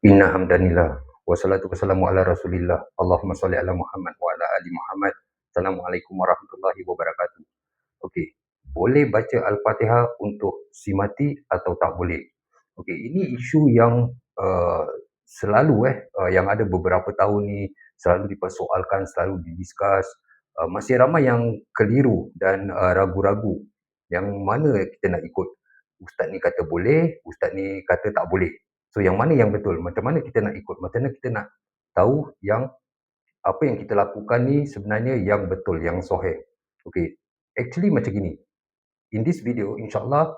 Inna hamdanillah wassalatu wassalamu ala Rasulillah. Allahumma shalli ala Muhammad wa ala ali Muhammad. Assalamualaikum warahmatullahi wabarakatuh. Okey, boleh baca Al-Fatihah untuk si mati atau tak boleh? Okey, ini isu yang selalu yang ada beberapa tahun ni selalu dipersoalkan, selalu didiskus. Masih ramai yang keliru dan ragu-ragu yang mana kita nak ikut. Ustaz ni kata boleh, ustaz ni kata tak boleh. So yang mana yang betul? Macam mana kita nak ikut? Macam mana kita nak tahu yang apa yang kita lakukan ni sebenarnya yang betul, yang sahih? Okey, actually macam gini. In this video, insyaAllah,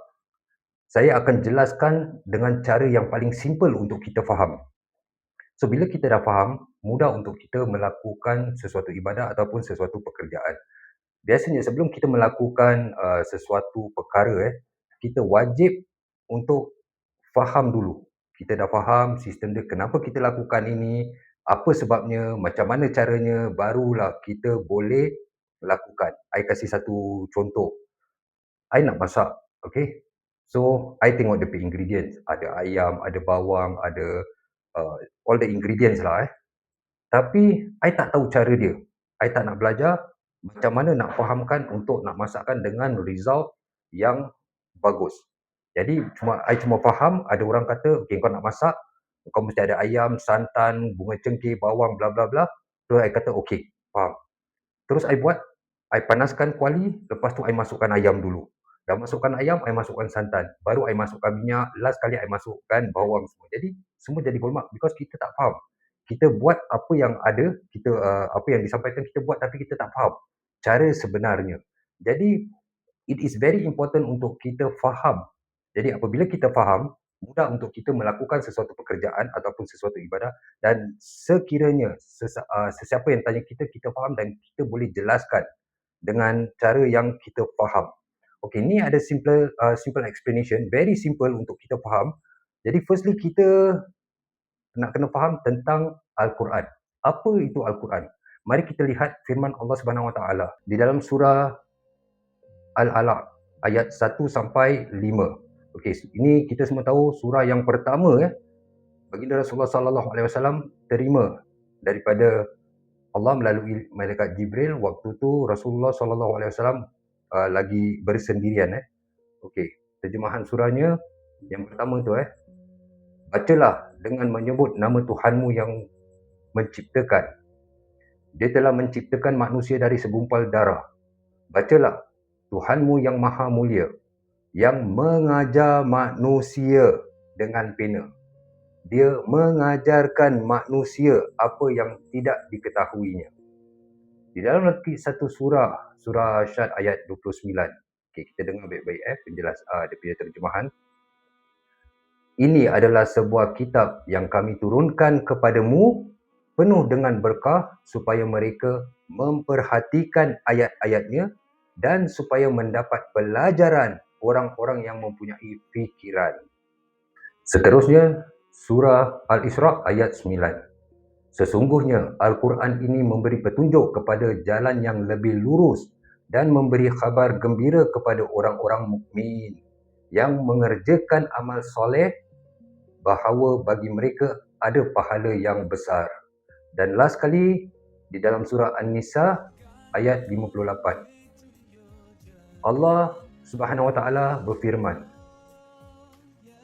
saya akan jelaskan dengan cara yang paling simple untuk kita faham. So, bila kita dah faham, mudah untuk kita melakukan sesuatu ibadah ataupun sesuatu pekerjaan. Biasanya sebelum kita melakukan sesuatu perkara, kita wajib untuk faham dulu. Kita dah faham sistem dia, kenapa kita lakukan ini, apa sebabnya, macam mana caranya, barulah kita boleh lakukan. I kasih satu contoh. I nak masak, okay. So, I tengok dia punya ingredients. Ada ayam, ada bawang, ada all the ingredients lah. Tapi, I tak tahu cara dia. I tak nak belajar macam mana nak fahamkan untuk nak masakkan dengan result yang bagus. Jadi, I cuma faham ada orang kata, okay, kau nak masak, kau mesti ada ayam, santan, bunga cengkeh, bawang, bla bla bla. So, I kata, okay, faham. Terus I buat, I panaskan kuali, lepas tu I masukkan ayam dulu. Dah masukkan ayam, I masukkan santan. Baru I masukkan minyak, last kali I masukkan bawang semua. Jadi, semua jadi golmak because kita tak faham. Kita buat apa yang ada, kita apa yang disampaikan kita buat tapi kita tak faham cara sebenarnya. Jadi, it is very important untuk kita faham. Jadi, apabila kita faham, mudah untuk kita melakukan sesuatu pekerjaan ataupun sesuatu ibadah dan sekiranya sesiapa yang tanya kita, kita faham dan kita boleh jelaskan dengan cara yang kita faham. Okey, ni ada simple explanation, very simple untuk kita faham. Jadi firstly kita nak kena faham tentang Al-Quran. Apa itu Al-Quran? Mari kita lihat firman Allah Subhanahu Wa Taala di dalam surah Al-Alaq ayat 1 sampai 5. Okey, ini kita semua tahu surah yang pertama baginda Rasulullah sallallahu alaihi wasallam terima daripada Allah melalui malaikat Jibril. Waktu tu Rasulullah sallallahu alaihi wasallam lagi bersendirian. Okey, terjemahan surahnya yang pertama tu bacalah dengan menyebut nama Tuhanmu yang menciptakan. Dia telah menciptakan manusia dari segumpal darah. Bacalah Tuhanmu yang maha mulia, yang mengajar manusia dengan pena. Dia mengajarkan manusia apa yang tidak diketahuinya. Di dalam lagi satu surah Syad ayat 29. Okay, kita dengar baik-baik penjelas dia punya terjemahan. Ini adalah sebuah kitab yang kami turunkan kepadamu penuh dengan berkah supaya mereka memperhatikan ayat-ayatnya dan supaya mendapat pelajaran orang-orang yang mempunyai fikiran. Seterusnya, surah Al-Isra ayat 9. Sesungguhnya Al-Quran ini memberi petunjuk kepada jalan yang lebih lurus dan memberi khabar gembira kepada orang-orang mukmin yang mengerjakan amal soleh bahawa bagi mereka ada pahala yang besar. Dan last kali di dalam surah An-Nisa ayat 58. Allah Subhanahu Wa Taala berfirman,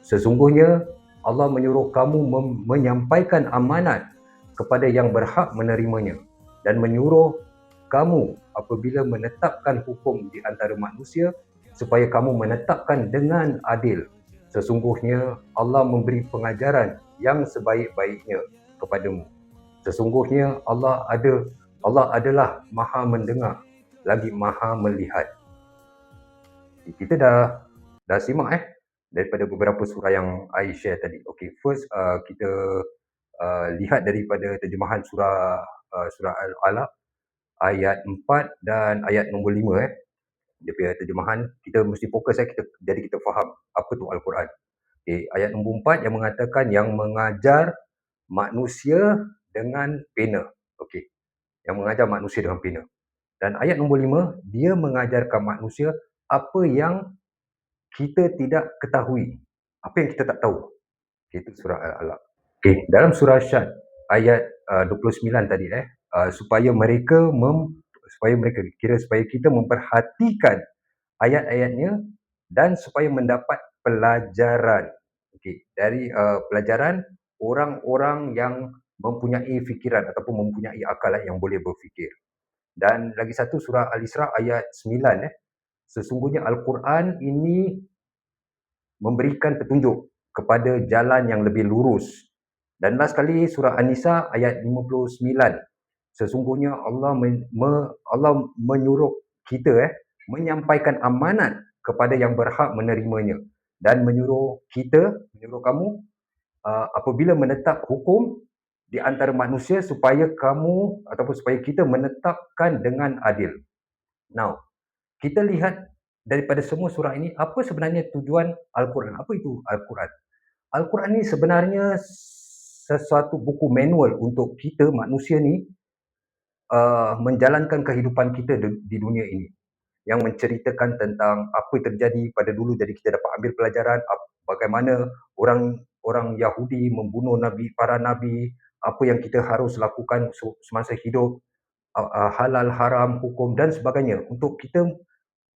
sesungguhnya Allah menyuruh kamu menyampaikan amanat kepada yang berhak menerimanya dan menyuruh kamu apabila menetapkan hukum di antara manusia supaya kamu menetapkan dengan adil. Sesungguhnya Allah memberi pengajaran yang sebaik-baiknya kepadamu. Sesungguhnya Allah adalah maha mendengar lagi maha melihat. Kita dah simak daripada beberapa surah yang I share tadi. Okay, first kita lihat daripada terjemahan surah Al-Alaq ayat 4 dan ayat nombor 5. Dia punya terjemahan, kita mesti fokus jadi kita faham apa tu Al-Quran. Okay, ayat nombor 4 yang mengatakan yang mengajar manusia dengan pena. Okay, yang mengajar manusia dengan pena. Dan ayat nombor 5, dia mengajarkan manusia apa yang kita tidak ketahui, apa yang kita tak tahu. Okay, itu surah Al-Alaq. Okey, dalam surah Syad ayat 29 tadi supaya supaya kita memperhatikan ayat-ayatnya dan supaya mendapat pelajaran. Okey, dari pelajaran orang-orang yang mempunyai fikiran ataupun mempunyai akal yang boleh berfikir. Dan lagi satu surah Al-Isra ayat 9 sesungguhnya Al-Quran ini memberikan petunjuk kepada jalan yang lebih lurus. Dan last kali surah An-Nisa ayat 59. Sesungguhnya Allah menyuruh kita menyampaikan amanat kepada yang berhak menerimanya dan menyuruh kamu apabila menetap hukum di antara manusia supaya kamu ataupun supaya kita menetapkan dengan adil. Now, kita lihat daripada semua surah ini, apa sebenarnya tujuan Al-Quran? Apa itu Al-Quran? Al-Quran ni sebenarnya sesuatu buku manual untuk kita manusia ni menjalankan kehidupan kita di dunia ini. Yang menceritakan tentang apa terjadi pada dulu, jadi kita dapat ambil pelajaran bagaimana orang Yahudi membunuh para nabi, apa yang kita harus lakukan semasa hidup, halal, haram, hukum dan sebagainya. Untuk kita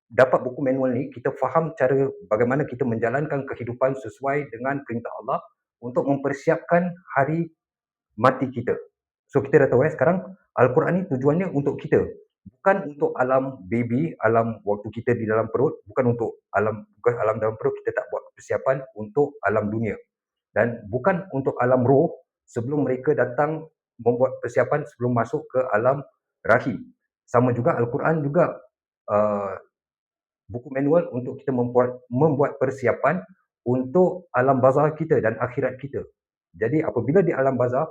dapat buku manual ni, kita faham cara bagaimana kita menjalankan kehidupan sesuai dengan perintah Allah untuk mempersiapkan hari mati kita. So kita dah tahu sekarang Al-Quran ni tujuannya untuk kita. Bukan untuk alam baby, alam waktu kita di dalam perut, bukan alam dalam perut kita tak buat persiapan untuk alam dunia. Dan bukan untuk alam roh sebelum mereka datang membuat persiapan sebelum masuk ke alam rahim. Sama juga Al-Quran juga buku manual untuk kita membuat persiapan untuk alam barzah kita dan akhirat kita. Jadi apabila di alam barzah,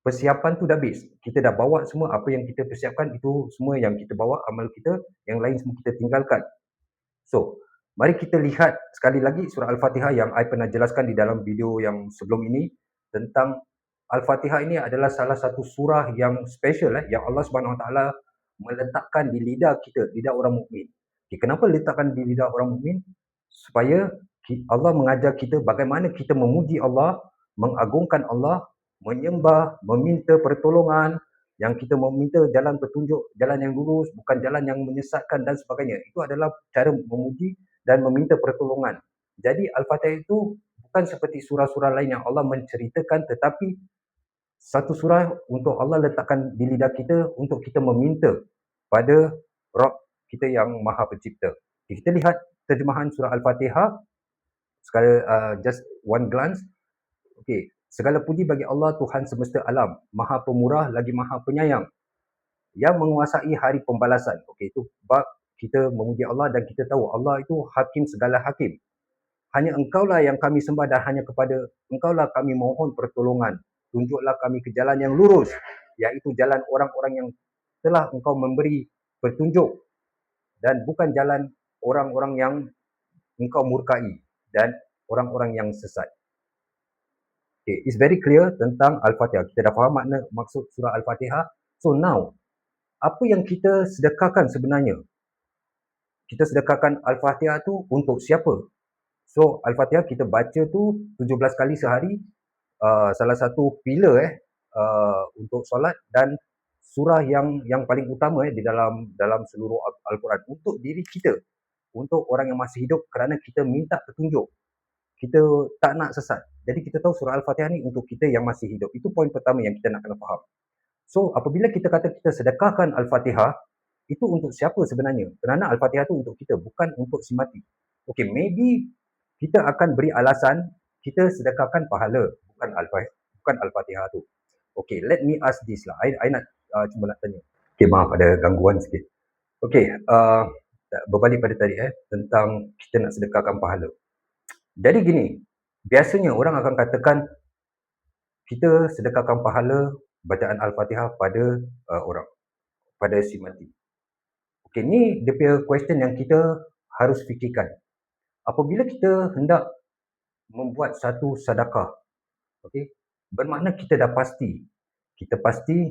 persiapan tu dah habis. Kita dah bawa semua apa yang kita persiapkan, itu semua yang kita bawa, amal kita, yang lain semua kita tinggalkan. So, mari kita lihat sekali lagi surah Al-Fatihah yang I pernah jelaskan di dalam video yang sebelum ini, tentang Al-Fatihah ini adalah salah satu surah yang special yang Allah Subhanahu Wa Taala meletakkan di lidah kita, lidah orang mukmin. Okay, kenapa letakkan di lidah orang mukmin? Supaya Allah mengajar kita bagaimana kita memuji Allah, mengagungkan Allah, menyembah, meminta pertolongan, yang kita meminta jalan petunjuk, jalan yang lurus, bukan jalan yang menyesatkan dan sebagainya. Itu adalah cara memuji dan meminta pertolongan. Jadi Al-Fatihah itu bukan seperti surah-surah lain yang Allah menceritakan, tetapi satu surah untuk Allah letakkan di lidah kita untuk kita meminta pada Rabb kita yang Maha Pencipta. Kita lihat terjemahan surah Al-Fatihah sekali just one glance. Okey, segala puji bagi Allah Tuhan semesta alam, Maha Pemurah lagi Maha Penyayang, yang menguasai hari pembalasan. Okey, itu bab kita memuji Allah dan kita tahu Allah itu hakim segala hakim. Hanya Engkaulah yang kami sembah dan hanya kepada Engkaulah kami mohon pertolongan. Tunjuklah kami ke jalan yang lurus, iaitu jalan orang-orang yang telah Engkau memberi petunjuk dan bukan jalan orang-orang yang Engkau murkai dan orang-orang yang sesat. Okay, it's very clear tentang Al-Fatihah. Kita dah faham makna maksud surah Al-Fatihah. So now, apa yang kita sedekahkan sebenarnya? Kita sedekahkan Al-Fatihah tu untuk siapa? So Al-Fatihah kita baca tu 17 kali sehari, salah satu pillar untuk solat dan surah yang paling utama di dalam seluruh Al-Quran untuk diri kita, untuk orang yang masih hidup, kerana kita minta petunjuk. Kita tak nak sesat. Jadi kita tahu surah Al-Fatihah ni untuk kita yang masih hidup. Itu poin pertama yang kita nak kena faham. So apabila kita kata kita sedekahkan Al-Fatihah, itu untuk siapa sebenarnya? Kerana Al-Fatihah tu untuk kita, bukan untuk si mati. Okay, maybe kita akan beri alasan kita sedekahkan pahala, bukan Al-Fatihah tu. Okay, let me ask this lah. I nak cuma nak tanya. Okay, maaf ada gangguan sikit. Okay, berbalik pada tadi tentang kita nak sedekahkan pahala. Jadi gini, biasanya orang akan katakan kita sedekahkan pahala bacaan Al-Fatihah pada orang, pada si mati. Okay, ni dia punya question yang kita harus fikirkan. Apabila kita hendak membuat satu sedekah, okay, bermakna kita dah pasti,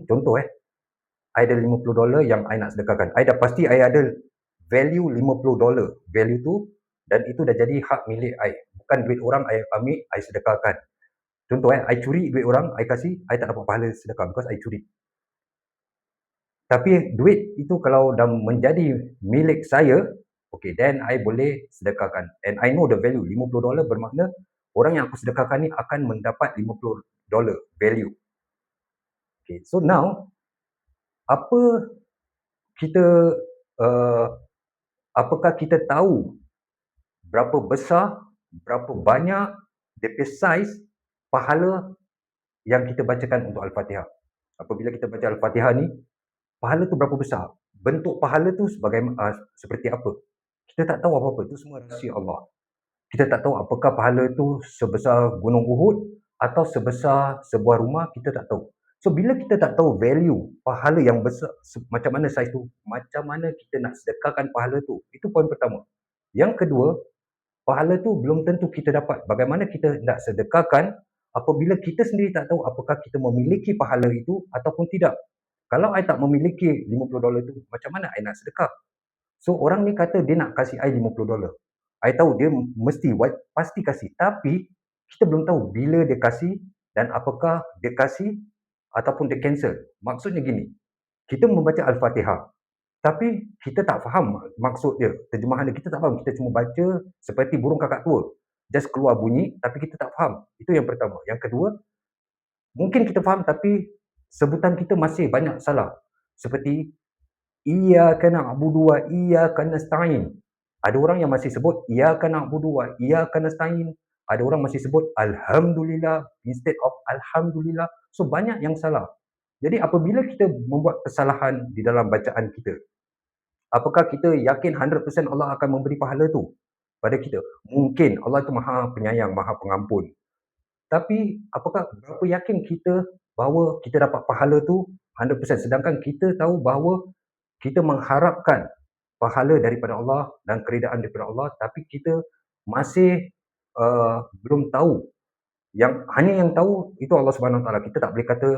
contoh I ada $50 yang I nak sedekahkan. I dah pasti I ada value $50. Value tu, dan itu dah jadi hak milik I. Bukan duit orang I ambil, I sedekahkan. Contoh I curi duit orang, I kasih, I tak dapat pahala sedekah because I curi. Tapi duit itu kalau dah menjadi milik saya, okay, then I boleh sedekahkan. And I know the value, $50 bermakna orang yang aku sedekahkan ni akan mendapat $50 value. Okay, so now, apa kita, apakah kita tahu berapa besar, berapa banyak DP size pahala yang kita bacakan untuk Al-Fatihah? Apabila kita baca Al-Fatihah ni, pahala tu berapa besar? Bentuk pahala tu seperti apa? Kita tak tahu apa-apa, itu semua rahsia Allah. Kita tak tahu apakah pahala tu sebesar Gunung Uhud atau sebesar sebuah rumah, kita tak tahu. So bila kita tak tahu value pahala yang besar, macam mana saiz tu, macam mana kita nak sedekahkan pahala tu, itu poin pertama. Yang kedua, pahala tu belum tentu kita dapat. Bagaimana kita nak sedekahkan apabila kita sendiri tak tahu apakah kita memiliki pahala itu ataupun tidak. Kalau I tak memiliki $50 tu, macam mana I nak sedekah? So orang ni kata dia nak kasih I $50. I tahu dia mesti pasti kasih, tapi kita belum tahu bila dia kasih dan apakah dia kasih ataupun dia cancel. Maksudnya gini, kita membaca Al-Fatihah, tapi kita tak faham maksud dia, terjemahan dia, kita tak faham, kita cuma baca seperti burung kakak tua, just keluar bunyi tapi kita tak faham. Itu yang pertama. Yang kedua, mungkin kita faham tapi sebutan kita masih banyak salah. Seperti iyyaka na'budu wa iyyaka nasta'in. Ada orang yang masih sebut iyyaka na'budu wa iyyaka nasta'in. Ada orang masih sebut alhamdulillah instead of alhamdulillah. So banyak yang salah. Jadi apabila kita membuat kesalahan di dalam bacaan kita, apakah kita yakin 100% Allah akan memberi pahala tu pada kita? Mungkin Allah itu Maha Penyayang, Maha Pengampun. Tapi apakah berapa yakin kita bahawa kita dapat pahala tu 100%, sedangkan kita tahu bahawa kita mengharapkan pahala daripada Allah dan keridaan daripada Allah, tapi kita masih belum tahu. Hanya yang tahu itu Allah Subhanahu Wa Taala. Kita tak boleh kata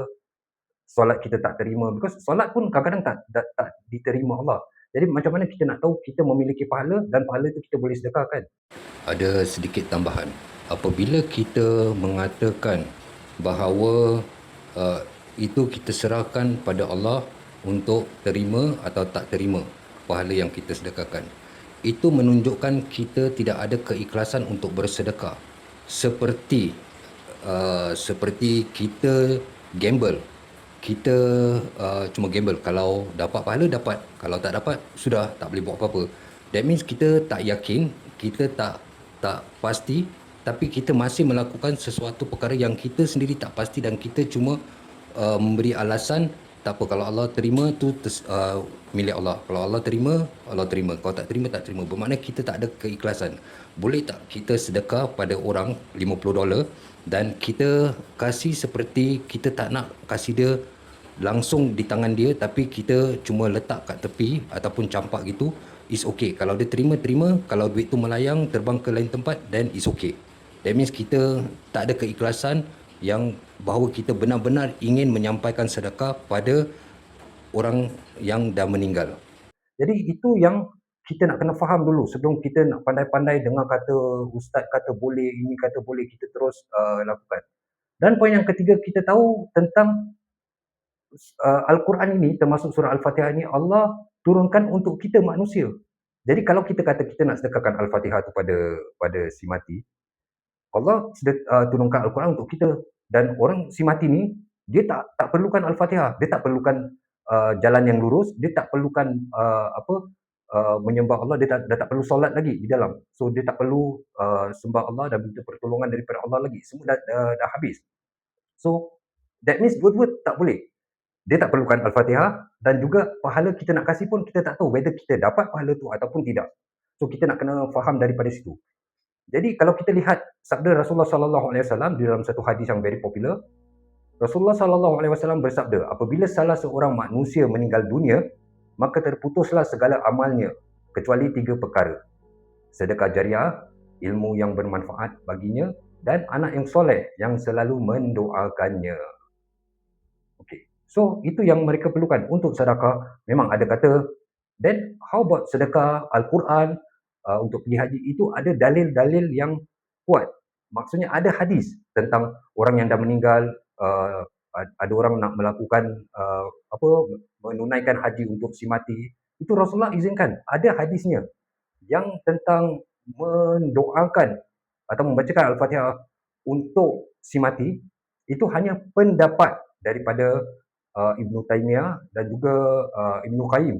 solat kita tak terima, because solat pun kadang-kadang tak diterima Allah. Jadi macam mana kita nak tahu kita memiliki pahala dan pahala itu kita boleh sedekahkan? Ada sedikit tambahan. Apabila kita mengatakan bahawa itu kita serahkan pada Allah untuk terima atau tak terima pahala yang kita sedekahkan, itu menunjukkan kita tidak ada keikhlasan untuk bersedekah. Seperti kita gamble. Kita cuma gamble. Kalau dapat pahala, dapat. Kalau tak dapat, sudah, tak boleh buat apa-apa. That means kita tak yakin, kita tak pasti, tapi kita masih melakukan sesuatu perkara yang kita sendiri tak pasti dan kita cuma memberi alasan, tak apa, kalau Allah terima tu milik Allah. Kalau Allah terima, Allah terima. Kalau tak terima, tak terima. Bermakna kita tak ada keikhlasan. Boleh tak kita sedekah pada orang $50 dan kita kasih seperti kita tak nak kasih dia langsung di tangan dia, tapi kita cuma letak kat tepi ataupun campak gitu, is okay. Kalau dia terima. Kalau duit tu melayang terbang ke lain tempat, then is okay. That means kita tak ada keikhlasan yang bahawa kita benar-benar ingin menyampaikan sedekah pada orang yang dah meninggal. Jadi itu yang kita nak kena faham dulu sebelum kita nak pandai-pandai dengar kata ustaz kata boleh, ini kata boleh, kita terus lakukan. Dan poin yang ketiga, kita tahu tentang Al-Quran ini, termasuk surah Al-Fatihah ini, Allah turunkan untuk kita manusia. Jadi kalau kita kata kita nak sedekahkan Al-Fatihah tu pada si mati, Allah turunkan Al-Quran untuk kita, dan orang si mati ni dia tak perlukan Al-Fatihah, dia tak perlukan jalan yang lurus, dia tak perlukan menyembah Allah, dia tak perlu solat lagi di dalam. So dia tak perlu sembah Allah dan minta pertolongan daripada Allah lagi. Semua dah habis. So that means dua-dua tak boleh. Dia tak perlukan Al-Fatihah, dan juga pahala kita nak kasih pun kita tak tahu whether kita dapat pahala tu ataupun tidak. So kita nak kena faham daripada situ. Jadi kalau kita lihat sabda Rasulullah sallallahu alaihi wasallam di dalam satu hadis yang very popular, Rasulullah sallallahu alaihi wasallam bersabda, apabila salah seorang manusia meninggal dunia, maka terputuslah segala amalnya kecuali 3 perkara. Sedekah jariah, ilmu yang bermanfaat baginya, dan anak yang soleh yang selalu mendoakannya. Okey. So itu yang mereka perlukan untuk sedekah. Memang ada kata, then how about sedekah Al-Quran untuk pergi haji? Itu ada dalil-dalil yang kuat. maksudnya ada hadis tentang orang yang dah meninggal, uh, ada orang nak melakukan menunaikan haji untuk si mati, itu Rasulullah izinkan, ada hadisnya yang tentang mendoakan atau membacakan Al-Fatihah untuk si mati. Itu hanya pendapat daripada Ibnu Taimiyah dan juga Ibnu Qayyim.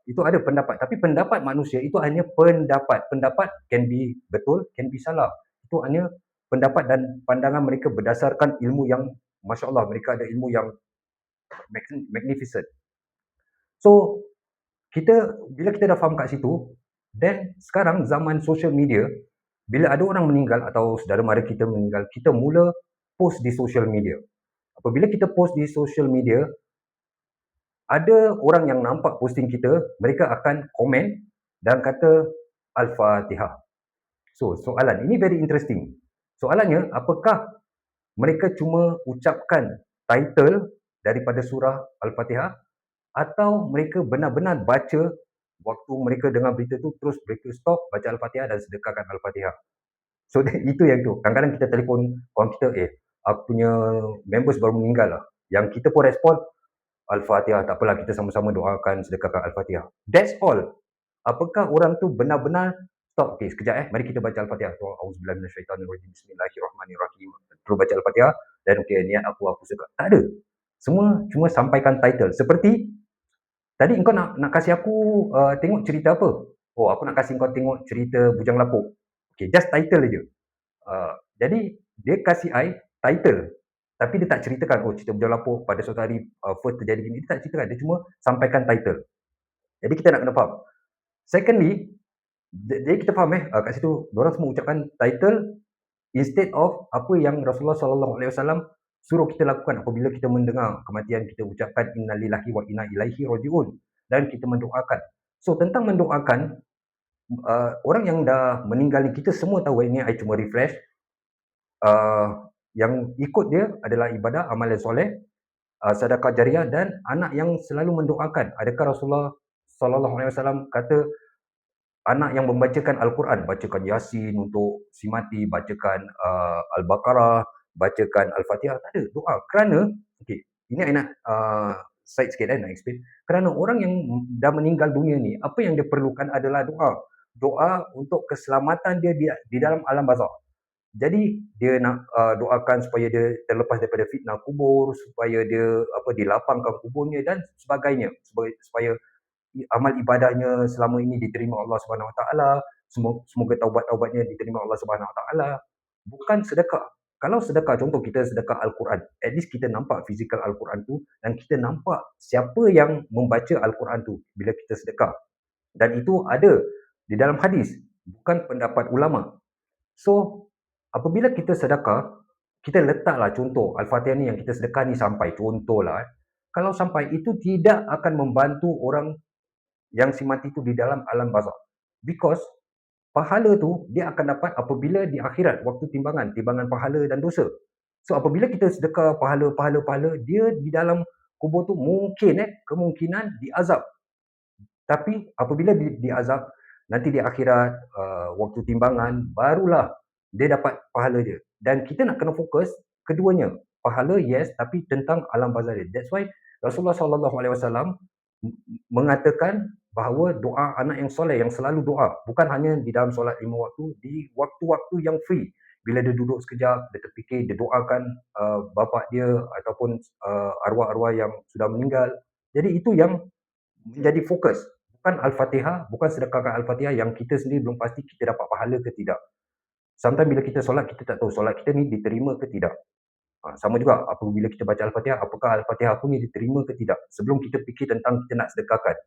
Itu ada pendapat, tapi pendapat manusia itu hanya pendapat. Pendapat can be betul, can be salah. Itu hanya pendapat dan pandangan mereka berdasarkan ilmu yang, Masya Allah, mereka ada ilmu yang magnificent. So, bila kita dah faham kat situ, then sekarang zaman social media, bila ada orang meninggal atau saudara mara kita meninggal, kita mula post di social media. Apabila kita post di social media, ada orang yang nampak posting kita, mereka akan komen dan kata Al-Fatihah. So, soalan ini very interesting. Soalannya, apakah mereka cuma ucapkan title daripada surah Al-Fatihah atau mereka benar-benar baca waktu mereka dengar berita tu, terus mereka stop baca Al-Fatihah dan sedekahkan Al-Fatihah. So, itu yang tu. Kadang-kadang kita telefon kawan kita, aku punya members baru meninggal lah. Yang kita pun respon, Al-Fatihah, tak apalah, kita sama-sama doakan, sedekahkan Al-Fatihah. That's all. Apakah orang tu benar-benar stop, sekejap mari kita baca Al-Fatihah. Auzubillahi minasyaitanirrajim, bismillahirrahmanirrahim. Terus baca Al-Fatihah dan niat aku sedekah. Tak ada. Semua cuma sampaikan title. Seperti tadi engkau nak kasih aku tengok cerita apa? Aku nak kasih engkau tengok cerita Bujang Lapuk. Just title aja. Jadi dia kasih title, tapi dia tak ceritakan cerita Bujang Lapuk pada suatu hari first terjadi gini. Dia tak ceritakan, dia cuma sampaikan title. Jadi kita nak kena faham. Secondly, jadi kita faham kat situ diorang semua ucapkan title instead of apa yang Rasulullah SAW suruh kita lakukan apabila kita mendengar kematian. Kita ucapkan innalillahi wa inna ilaihi rajiun dan kita mendoakan. So tentang mendoakan, orang yang dah meninggal ni, kita semua tahu, ini I cuma refresh, yang ikut dia adalah ibadah, amal yang soleh, sedekah jariah dan anak yang selalu mendoakan. Adakah Rasulullah SAW kata anak yang membacakan Al-Quran, bacakan Yasin untuk si mati, bacakan Al-Baqarah, bacakan Al-Fatihah? Tak ada, doa. Kerana, ini I nak side sikit nak explain. Kerana orang yang dah meninggal dunia ni, apa yang dia perlukan adalah doa. Doa untuk keselamatan dia di dalam alam barzakh. Jadi dia nak doakan supaya dia terlepas daripada fitnah kubur, supaya dia dilapangkan kuburnya dan sebagainya, supaya amal ibadahnya selama ini diterima Allah Subhanahu Wa Taala, semoga taubat-taubatnya diterima Allah Subhanahu Wa Taala. Bukan sedekah. Kalau sedekah, contoh kita sedekah Al-Quran, at least kita nampak fizikal Al-Quran tu dan kita nampak siapa yang membaca Al-Quran tu bila kita sedekah. Dan itu ada di dalam hadis, bukan pendapat ulama. So, apabila kita sedekah, kita letaklah contoh Al-Fatihah ni yang kita sedekah ni sampai, contohlah, kalau sampai itu tidak akan membantu orang yang si mati tu di dalam alam barzakh. Because pahala tu dia akan dapat apabila di akhirat, waktu timbangan pahala dan dosa. So apabila kita sedekah pahala, dia di dalam kubur tu mungkin kemungkinan diazab. Tapi apabila diazab, nanti di akhirat, waktu timbangan, barulah dia dapat pahala dia. Dan kita nak kena fokus keduanya. Pahala yes, tapi tentang alam barzakh dia. That's why Rasulullah SAW mengatakan bahawa doa anak yang soleh, yang selalu doa, bukan hanya di dalam solat 5 waktu, di waktu-waktu yang free. Bila dia duduk sekejap, dia terfikir, dia doakan bapa dia ataupun arwah-arwah yang sudah meninggal. Jadi itu yang menjadi fokus. Bukan Al-Fatihah, bukan sedekahkan Al-Fatihah yang kita sendiri belum pasti kita dapat pahala ke tidak. Sometimes bila kita solat, kita tak tahu solat kita ni diterima ke tidak. Sama juga apabila kita baca Al-Fatihah, apakah Al-Fatihah aku ni diterima ke tidak, sebelum kita fikir tentang kita nak sedekahkan.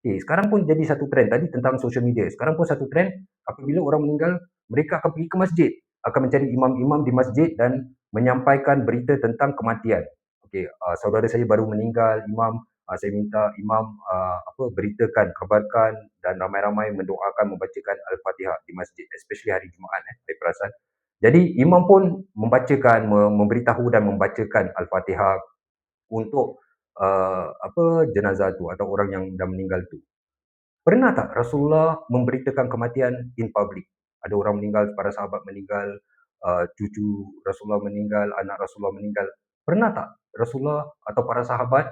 Sekarang pun jadi satu trend, tadi tentang social media, sekarang pun satu trend, apabila orang meninggal, mereka akan pergi ke masjid, akan mencari imam-imam di masjid dan menyampaikan berita tentang kematian. Saudara saya baru meninggal, imam, saya minta imam beritakan, kabarkan dan ramai-ramai mendoakan, membacakan Al-Fatihah di masjid, especially hari Jumaat, saya perasan. Jadi imam pun membacakan, memberitahu dan membacakan Al-Fatihah untuk jenazah tu atau orang yang dah meninggal tu. Pernah tak Rasulullah memberitakan kematian in public? Ada orang meninggal, para sahabat meninggal, cucu Rasulullah meninggal, anak Rasulullah meninggal. Pernah tak Rasulullah atau para sahabat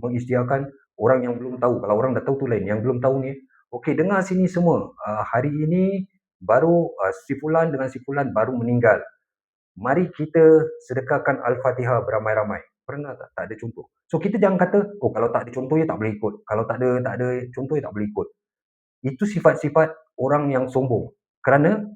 mengisytiharkan orang yang belum tahu? Kalau orang dah tahu tu lain, yang belum tahu ni, okey, dengar sini semua, hari ini baru si fulan dengan si fulan baru meninggal. Mari kita sedekahkan Al-Fatihah beramai-ramai. Pernah tak? Tak ada contoh. So kita jangan kata, oh kalau tak ada contoh ya tak boleh ikut. Kalau tak ada contoh ya tak boleh ikut. Itu sifat-sifat orang yang sombong. Kerana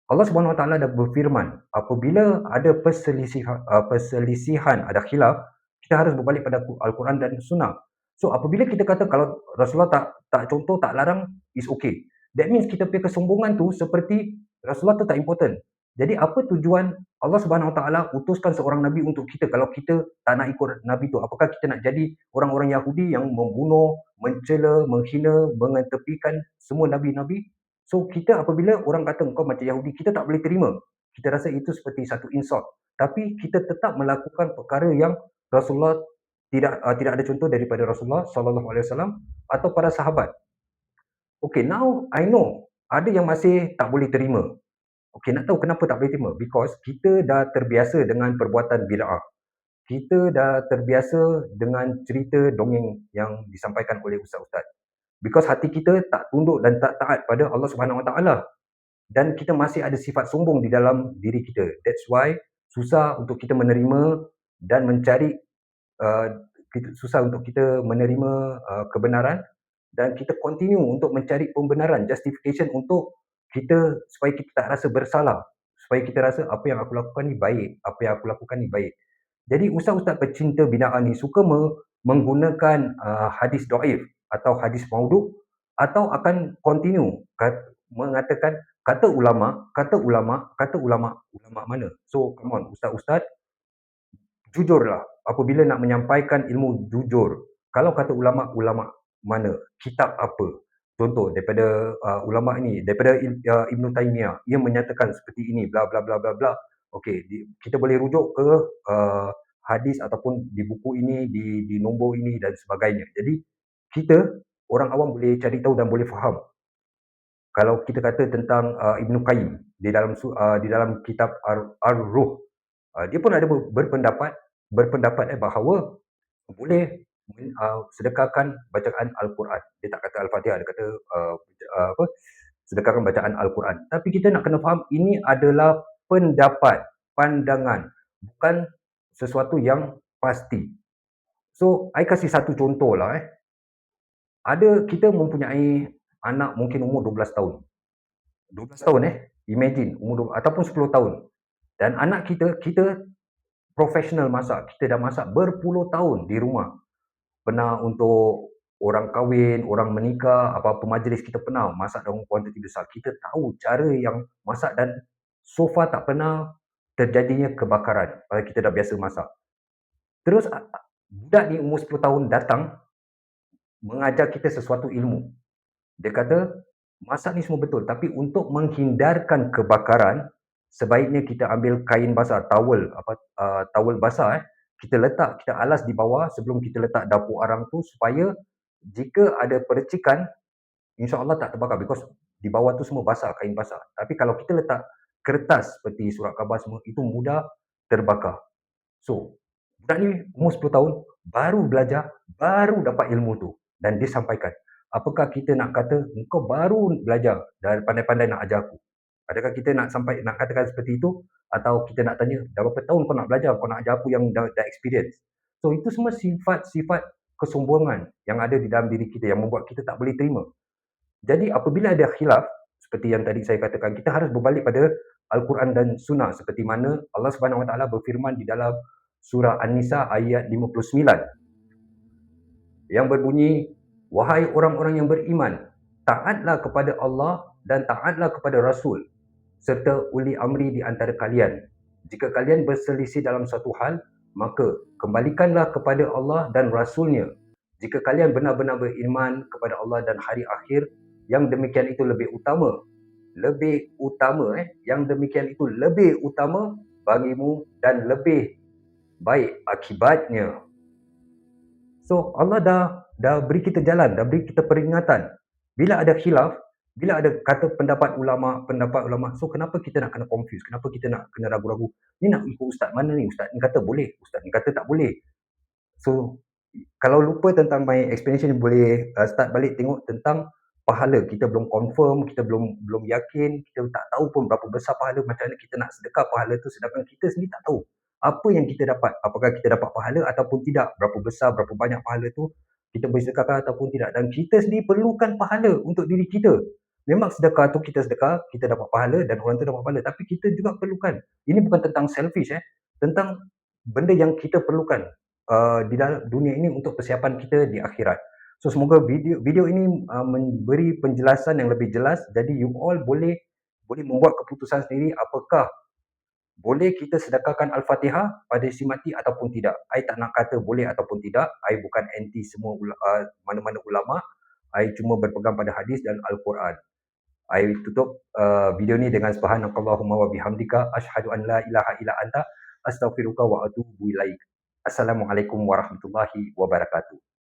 Allah Subhanahu Wa Taala dah berfirman, apabila ada perselisihan, ada khilaf, kita harus berbalik pada Al-Quran dan Sunnah. So apabila kita kata kalau Rasulullah tak contoh, tak larang, is okay. That means kita punya kesombongan tu seperti Rasulullah tu tak important. Jadi apa tujuan Allah Subhanahu Wa Taala utuskan seorang nabi untuk kita kalau kita tak nak ikut nabi tu? Apakah kita nak jadi orang-orang Yahudi yang membunuh, mencela, menghina, mengetepikan semua nabi-nabi? So kita apabila orang kata kau macam Yahudi, kita tak boleh terima. Kita rasa itu seperti satu insult. Tapi kita tetap melakukan perkara yang Rasulullah tidak ada contoh daripada Rasulullah sallallahu alaihi wasallam atau para sahabat. Okay, now I know ada yang masih tak boleh terima. Okay, nak tahu kenapa tak boleh terima? Because kita dah terbiasa dengan perbuatan bid'ah. Kita dah terbiasa dengan cerita dongeng yang disampaikan oleh ustaz-ustaz. Because hati kita tak tunduk dan tak taat pada Allah Subhanahu Wa Taala. Dan kita masih ada sifat sombong di dalam diri kita. That's why susah untuk kita menerima dan mencari susah untuk kita menerima kebenaran dan kita continue untuk mencari pembenaran, justification untuk kita supaya kita tak rasa bersalah, supaya kita rasa apa yang aku lakukan ni baik, apa yang aku lakukan ni baik. Jadi ustaz-ustaz pecinta binaan ni suka menggunakan hadis dhaif atau hadis maudhu atau akan continue mengatakan kata ulama ulama mana? So come on ustaz-ustaz, jujurlah apabila nak menyampaikan ilmu, jujur. Kalau kata ulama mana? Kitab apa? Contoh daripada ulama ini, daripada Ibn Taymiyah, ia menyatakan seperti ini, bla bla bla bla bla. Okey, kita boleh rujuk ke hadis ataupun di buku ini, di nombor ini dan sebagainya. Jadi kita orang awam boleh cari tahu dan boleh faham. Kalau kita kata tentang Ibn Qayyim di dalam kitab Ar-Ruh, dia pun ada berpendapat bahawa boleh sedekahkan bacaan Al-Quran. Dia tak kata Al-Fatihah, dia kata sedekahkan bacaan Al-Quran. Tapi kita nak kena faham ini adalah pendapat, pandangan, bukan sesuatu yang pasti. So, I kasih satu contoh lah. Kita mempunyai anak mungkin umur 12 tahun. 12 tahun imagine umur 12, ataupun 10 tahun. Dan anak kita profesional masak. Kita dah masak berpuluh tahun di rumah. Pernah untuk orang kahwin, orang menikah, apa-apa majlis kita pernah masak dalam kuantiti besar. Kita tahu cara yang masak dan so far tak pernah terjadinya kebakaran. Kita dah biasa masak. Terus budak ni umur 10 tahun datang mengajar kita sesuatu ilmu. Dia kata, masak ni semua betul. Tapi untuk menghindarkan kebakaran, sebaiknya kita ambil kain basah, towel basah, kita alas di bawah sebelum kita letak dapur arang tu supaya jika ada percikan, insya-Allah tak terbakar because di bawah tu semua basah, kain basah. Tapi kalau kita letak kertas seperti surat khabar semua, itu mudah terbakar. So, budak ni umur 10 tahun, baru belajar, baru dapat ilmu tu dan dia sampaikan. Apakah kita nak kata, engkau baru belajar dan pandai-pandai nak ajar aku? Adakah kita nak katakan seperti itu? Atau kita nak tanya, dah berapa tahun kau nak belajar, kau nak ajar aku yang dah experience? So, itu semua sifat-sifat kesombongan yang ada di dalam diri kita yang membuat kita tak boleh terima. Jadi, apabila ada khilaf, seperti yang tadi saya katakan, kita harus berbalik pada Al-Quran dan Sunnah seperti mana Allah Subhanahu Wa Taala berfirman di dalam surah An-Nisa ayat 59 yang berbunyi, wahai orang-orang yang beriman, taatlah kepada Allah dan taatlah kepada Rasul serta uli amri di antara kalian. Jika kalian berselisih dalam satu hal, maka kembalikanlah kepada Allah dan Rasulnya. Jika kalian benar-benar beriman kepada Allah dan hari akhir, yang demikian itu lebih utama. Yang demikian itu lebih utama bagimu dan lebih baik akibatnya. So Allah dah beri kita jalan, dah beri kita peringatan. Bila ada khilaf, Bila ada kata pendapat ulama, so kenapa kita nak kena confuse? Kenapa kita nak kena ragu-ragu? Ni nak ikut ustaz mana ni? Ustaz ni kata boleh, ustaz ni kata tak boleh. So, kalau lupa tentang my explanation, boleh start balik tengok tentang pahala. Kita belum confirm, kita belum yakin, kita tak tahu pun berapa besar pahala, macam mana kita nak sedekah pahala tu sedangkan kita sendiri tak tahu apa yang kita dapat. Apakah kita dapat pahala ataupun tidak, berapa besar, berapa banyak pahala tu kita boleh sedekahkan ataupun tidak. Dan kita sendiri perlukan pahala untuk diri kita. Memang sedekah tu kita sedekah, kita dapat pahala dan orang tu dapat pahala. Tapi kita juga perlukan. Ini bukan tentang selfish, tentang benda yang kita perlukan di dalam dunia ini untuk persiapan kita di akhirat. So semoga video ini memberi penjelasan yang lebih jelas. Jadi you all boleh membuat keputusan sendiri apakah boleh kita sedekahkan Al-Fatihah pada si mati ataupun tidak. I tak nak kata boleh ataupun tidak. I bukan anti semua mana-mana ulama. I cuma berpegang pada hadis dan Al-Quran. I tutup video ni dengan subhanakallahumma wa bihamdika asyhadu an la ilaha illa anta astaghfiruka wa atubu ilaik. Assalamualaikum warahmatullahi wabarakatuh.